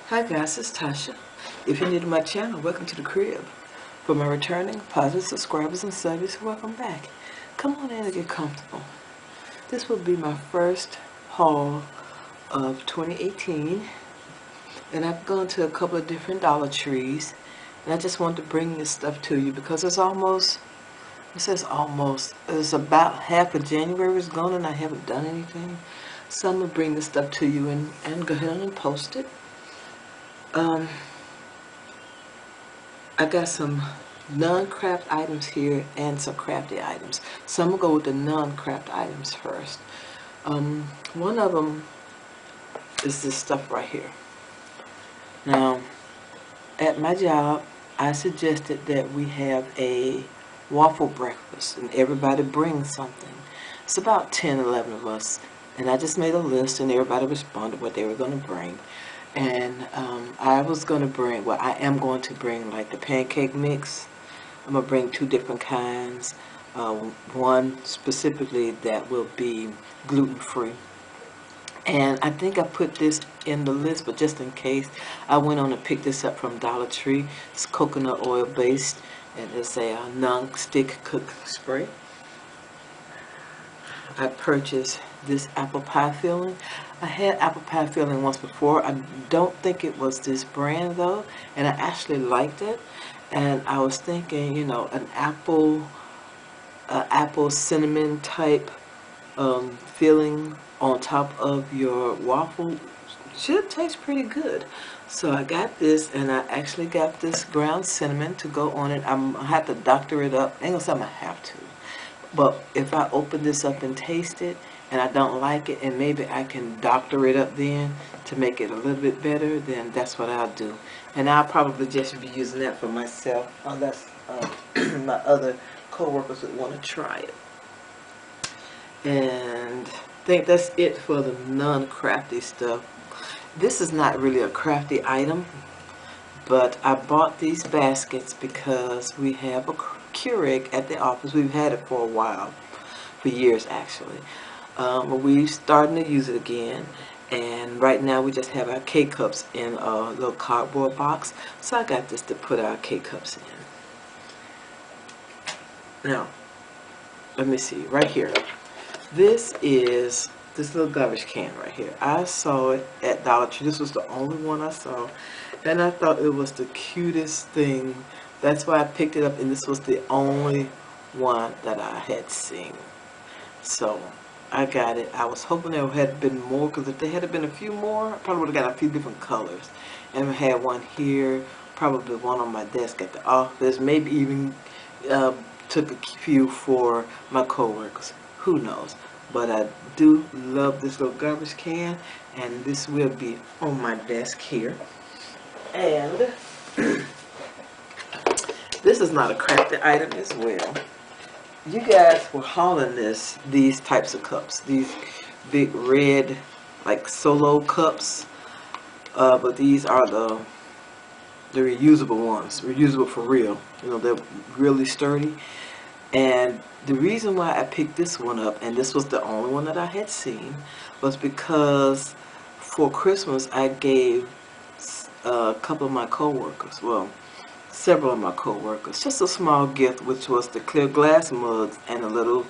Hi guys, it's Tasha. If you're new to my channel, welcome to the crib. For my returning positive subscribers and subbies, welcome back. Come on in and get comfortable. This will be my first haul of 2018, and I've gone to a couple of different Dollar Trees, and I just wanted to bring this stuff to you because it's almost, it says almost, it's about half of January is gone and I haven't done anything. So I'm going to bring this stuff to you and go ahead and post it. I got some non-craft items here and some crafty items. So I'm going to go with the non-craft items first. One of them is this stuff right here. Now, at my job, I suggested that we have a waffle breakfast and everybody brings something. It's about 10, 11 of us. And I just made a list and everybody responded what they were going to bring. And I was going to bring, well, I am going to bring like the pancake mix. I'm going to bring two different kinds. One specifically that will be gluten-free. And I think I put this in the list, but just in case, I went on and picked this up from Dollar Tree. It's coconut oil based, and it's a non-stick cook spray. I purchased this apple pie filling. I had apple pie filling once before. I don't think it was this brand though, and I actually liked it. And I was thinking, you know, an apple cinnamon type filling on top of your waffle should taste pretty good. So I got this, and I actually got this ground cinnamon to go on it. I have to doctor it up. I ain't gonna say I'm gonna have to. But if I open this up and taste it and I don't like it, and maybe I can doctor it up then to make it a little bit better, then that's what I'll do. And I'll probably just be using that for myself unless my other co-workers would want to try it. And I think that's it for the non-crafty stuff. This is not really a crafty item, but I bought these baskets because we have a Keurig at the office. We've had it for a while, for years actually. But we're starting to use it again. And right now we just have our K-cups in a little cardboard box. So I got this to put our K-cups in. Now, let me see, right here. This is this little garbage can right here. I saw it at Dollar Tree. This was the only one I saw. And I thought it was the cutest thing. That's why I picked it up, and this was the only one that I had seen. So I got it. I was hoping there had been more, because if there had been a few more, I probably would have got a few different colors. And I had one here, probably one on my desk at the office, maybe even took a few for my co-workers. Who knows? But I do love this little garbage can, and this will be on my desk here. And this is not a crafty item as well. You guys were hauling these types of cups, these big red like solo cups, but these are the reusable ones, reusable for real. You know, they're really sturdy. And the reason why I picked this one up, and this was the only one that I had seen, was because for Christmas I gave a couple of my co-workers, well, several of my co-workers, just a small gift, which was the clear glass mugs and a little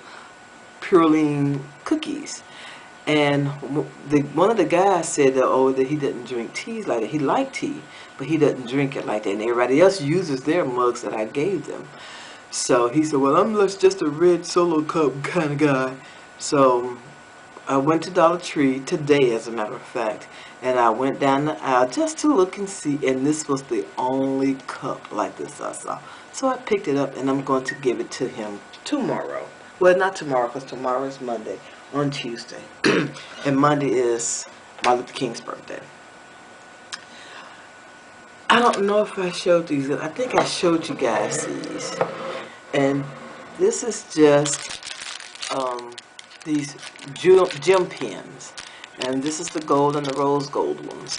Purine cookies. And one of the guys said that, that he didn't drink teas like that. He liked tea, but he doesn't drink it like that. And everybody else uses their mugs that I gave them. So he said, well, I'm just a red solo cup kind of guy. So I went to Dollar Tree today, as a matter of fact, and I went down the aisle just to look and see, and this was the only cup like this I saw. So I picked it up, and I'm going to give it to him tomorrow. Well, not tomorrow, because tomorrow is Monday, on Tuesday. And Monday is Martin Luther King's birthday. I don't know if I showed these. I think I showed you guys these. And this is just these gem pins, and this is the gold and the rose gold ones.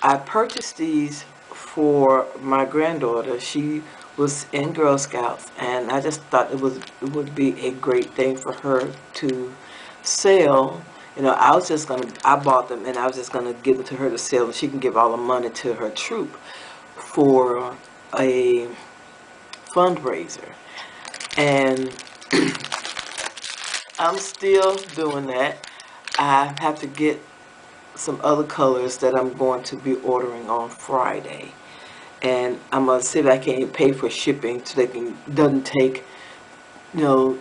I purchased these for my granddaughter. She was in Girl Scouts, and I just thought it would be a great thing for her to sell You know, I bought them and I was just gonna give them to her to sell, and she can give all the money to her troop for a fundraiser. And I'm still doing that. I have to get some other colors that I'm going to be ordering on Friday. And I'm going to see if I can pay for shipping so they can, doesn't take, you know,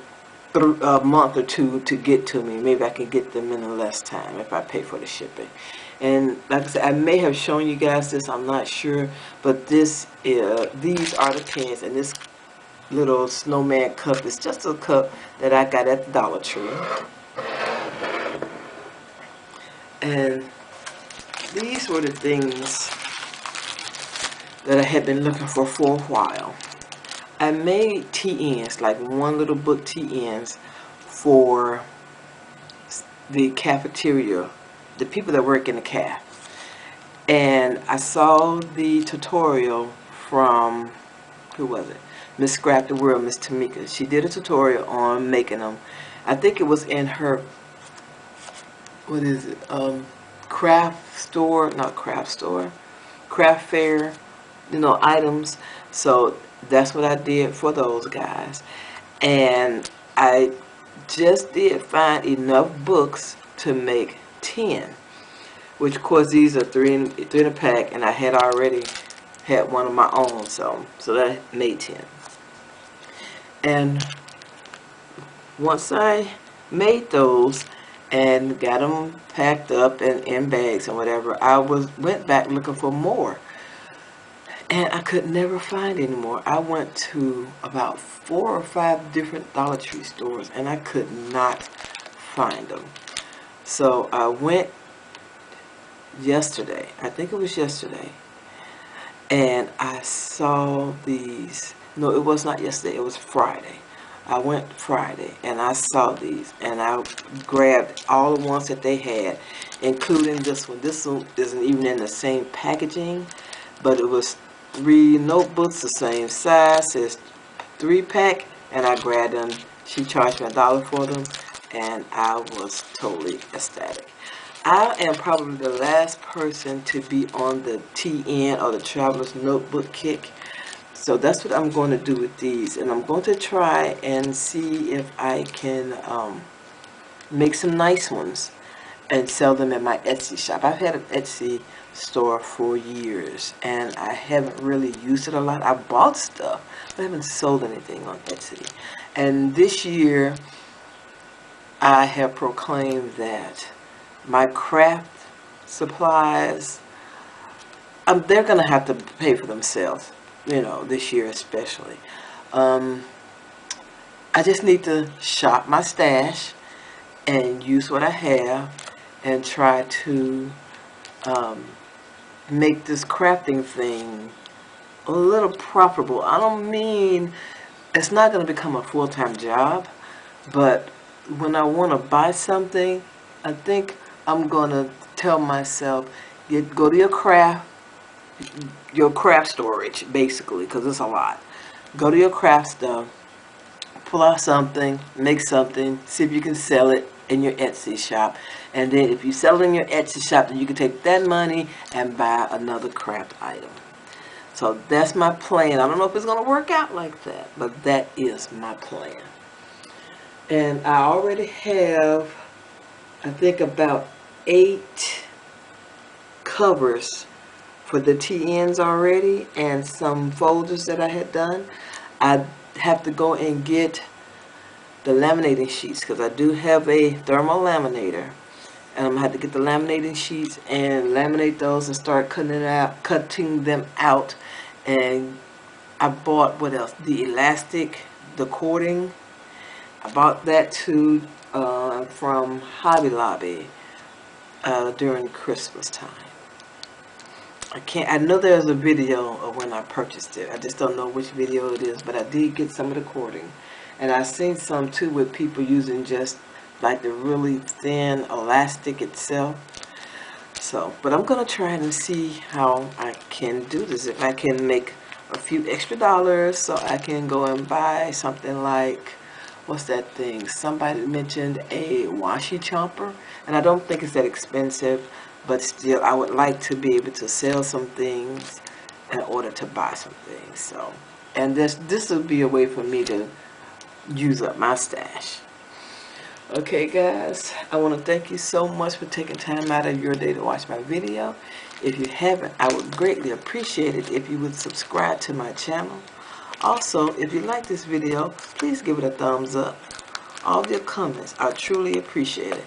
a month or two to get to me. Maybe I can get them in a less time if I pay for the shipping. And like I said, I may have shown you guys this, I'm not sure, but these are the pens, and this little snowman cup is just a cup that I got at the Dollar Tree. And these were the things that I had been looking for a while. I made TNs, like one little book TNs for the cafeteria, the people that work in the caf. And I saw the tutorial from, who was it? Miss Scrap the World, Miss Tamika. She did a tutorial on making them. I think it was in her, what is it? Craft store, not craft store, craft fair, you know, items. So that's what I did for those guys. And I just did find enough books to make 10, which of course these are three in a pack, and I had already had one of my own, so that made 10. And once I made those and got them packed up and in bags and whatever, I went back looking for more, and I could never find any more. I went to about 4 or 5 different Dollar Tree stores and I could not find them. So I went yesterday, I think it was yesterday, and I saw these. No, it was not yesterday, it was Friday. I went Friday and I saw these, and I grabbed all the ones that they had, including this one. This one isn't even in the same packaging, but it was 3 notebooks the same size. It's 3-pack, and I grabbed them. She charged me $1 for them, and I was totally ecstatic. I am probably the last person to be on the TN or the Traveler's Notebook kick. So that's what I'm going to do with these, and I'm going to try and see if I can make some nice ones and sell them in my Etsy shop. I've had an Etsy store for years, and I haven't really used it a lot. I bought stuff, but I haven't sold anything on Etsy. And this year, I have proclaimed that my craft supplies, they're going to have to pay for themselves, you know, this year especially. I just need to shop my stash and use what I have and try to make this crafting thing a little profitable. I don't mean it's not going to become a full-time job, but when I want to buy something, I think I'm going to tell myself, go to your craft storage, basically, because it's a lot. Go to your craft stuff, pull out something, make something, see if you can sell it in your Etsy shop, and then if you sell it in your Etsy shop, then you can take that money and buy another craft item. So that's my plan. I don't know if it's going to work out like that, but that is my plan. And I already have, I think, about 8 covers for the TNs already, and some folders that I had done. I have to go and get the laminating sheets, because I do have a thermal laminator, and I'm gonna have to get the laminating sheets and laminate those and start cutting them out. And I bought, what else, the elastic, the cording. I bought that too from Hobby Lobby during Christmas time. I know there's a video of when I purchased it. I just don't know which video it is, but I did get some of the cording. And I've seen some too with people using just like the really thin elastic itself. So, but I'm going to try and see how I can do this. If I can make a few extra dollars so I can go and buy something like what's that thing? Somebody mentioned a washi chomper, and I don't think it's that expensive, but still I would like to be able to sell some things in order to buy some things. So, and this will be a way for me to use up my stash. Okay guys, I want to thank you so much for taking time out of your day to watch my video. If you haven't, I would greatly appreciate it if you would subscribe to my channel. Also, if you like this video, please give it a thumbs up. All of your comments are truly appreciated.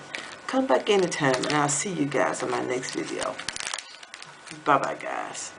Come back anytime and I'll see you guys in my next video. Bye bye guys.